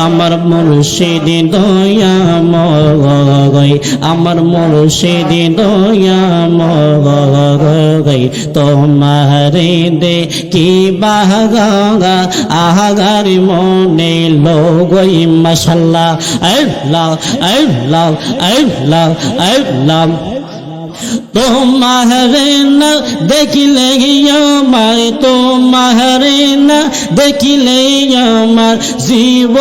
আমার মুর্শিদ দয়াময়, আমার মুর্শিদ দয়াময়, তোমারে দে কি বাগা আগার মনে লগই মাশাআল্লাহ। আল্লাহ আল্লাহ আল্লাহ আল্লাহ তোমারে না দেখিলে আমার, তোমারে না দেখিলে আমার জীব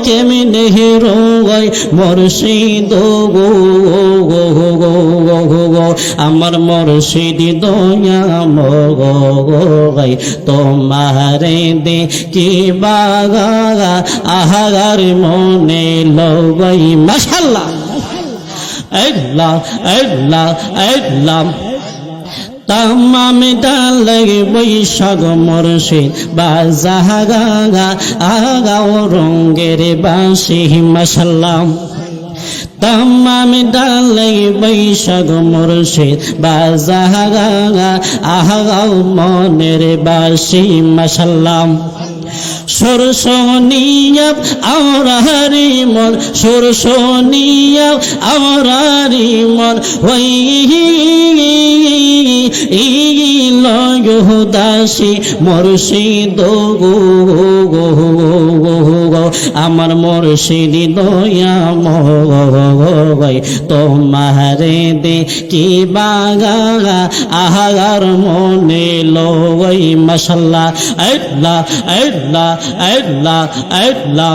কেমনে রোয় মুর্শিদ আমার মুর্শিদ দয়াময়, তোমারে দে কি বাগা আহার মনে লগই মাশাআল্লাহ। আল্লাহ আল্লাহ আল্লাহ তামাম ডালে বৈশাখ মুর্শিদ বাজাগা আগাও রঙ্গের বাঁশি মাশাআল্লাহ। তামাম ডালে বৈশাখ মুর্শিদ বাজাগা আগাও মনের বাঁশি মাশাআল্লাহ। সরসনিয়া আমরারি মন, সরসনিয়া আমরারি মন ওই লয়দাসী মুর্শিদ আমার মুর্শিদ দয়াময়, তোমারে দে কি বাগা আহার মনে লই মাশাআল্লাহ। আল্লাহ আল্লাহ আল্লাহ আল্লাহ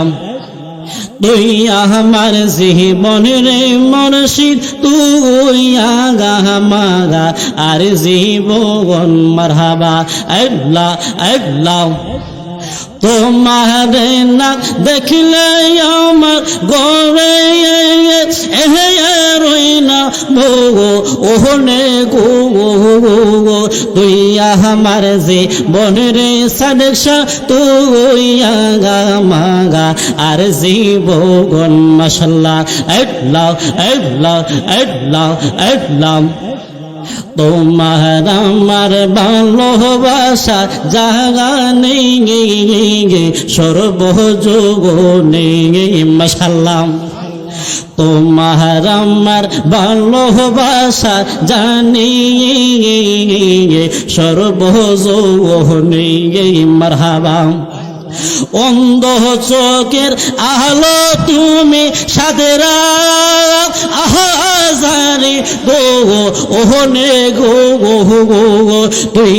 তুই আমার জীবন রে মুর্শিদ, তুই আগা মাগা আর জীবন মারহাবা। আল্লাহ আল্লাহ তোমারে না দেখিলে আমার গরে রই না ওহনে গো, তুই আমার যে বনরে সাদেশা, তুই আগা মাগা আর জীবন মাশাআল্লাহ। আল্লাহ আল্লাহ আল্লাহ আল্লাহ তোমার আমার ভালোবাসা জাগা নেই সর্বযোগনে মাশাআল্লাহ। তোমার আমার ভালোবাসা জানি সর্বযোগনে মারহাবা। অন্ধ চোখের আলো তুমি সাদেরা আহাজারি গো ওহনে গো তুই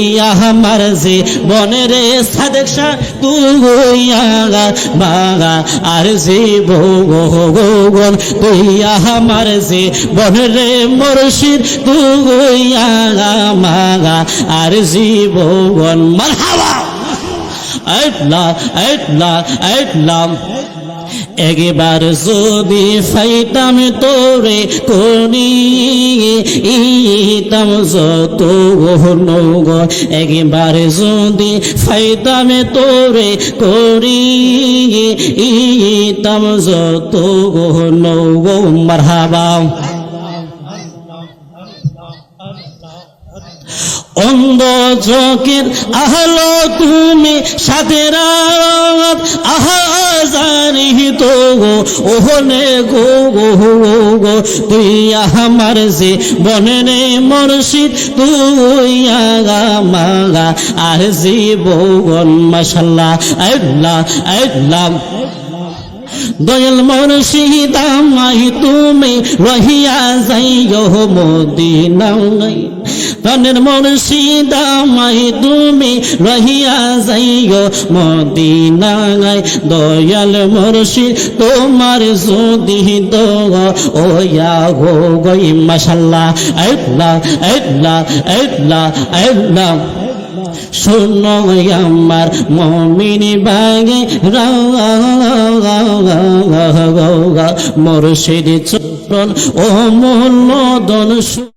আমার যে বনের সাদেশা, তুই আগা বাগা আর জীব তুই আমার যে বনের মুর্শিদ, তুই আগা মাগা আর জীবন মারহাবা। আল্লাহ আল্লাহ আল্লাহ একবার যদি ফাইতাম তোরে করি ইতাম যত নৌগ, একবার যদি ফাইতাম তোরে করি ইতাম যত নৌগ মারহাবা। অন্ধ চোখের আলো তুমি সাথেরা আহাজারি তো ওহনে গো তুই আমার যে বনে মুর্শিদ, তুই আগা মাগা আর জীবন মাশাআল্লাহ। আল্লাহ আল্লাহ দয়াল মুর্শিদ আমায় তুমি রহিয়া যাইও মদিনায়, প্রাণের মুর্শিদ আমায় তুমি রহিয়া যাইও মদিনায়। দয়াল মুর্শিদ তোমার যদি দয়া গো গই মাশাআল্লাহ। আল্লাহ আল্লাহ আল্লাহ আল্লাহ শোনো আমার মুমিন ভাই মুর্শিদ চরণ ও মূল্যধন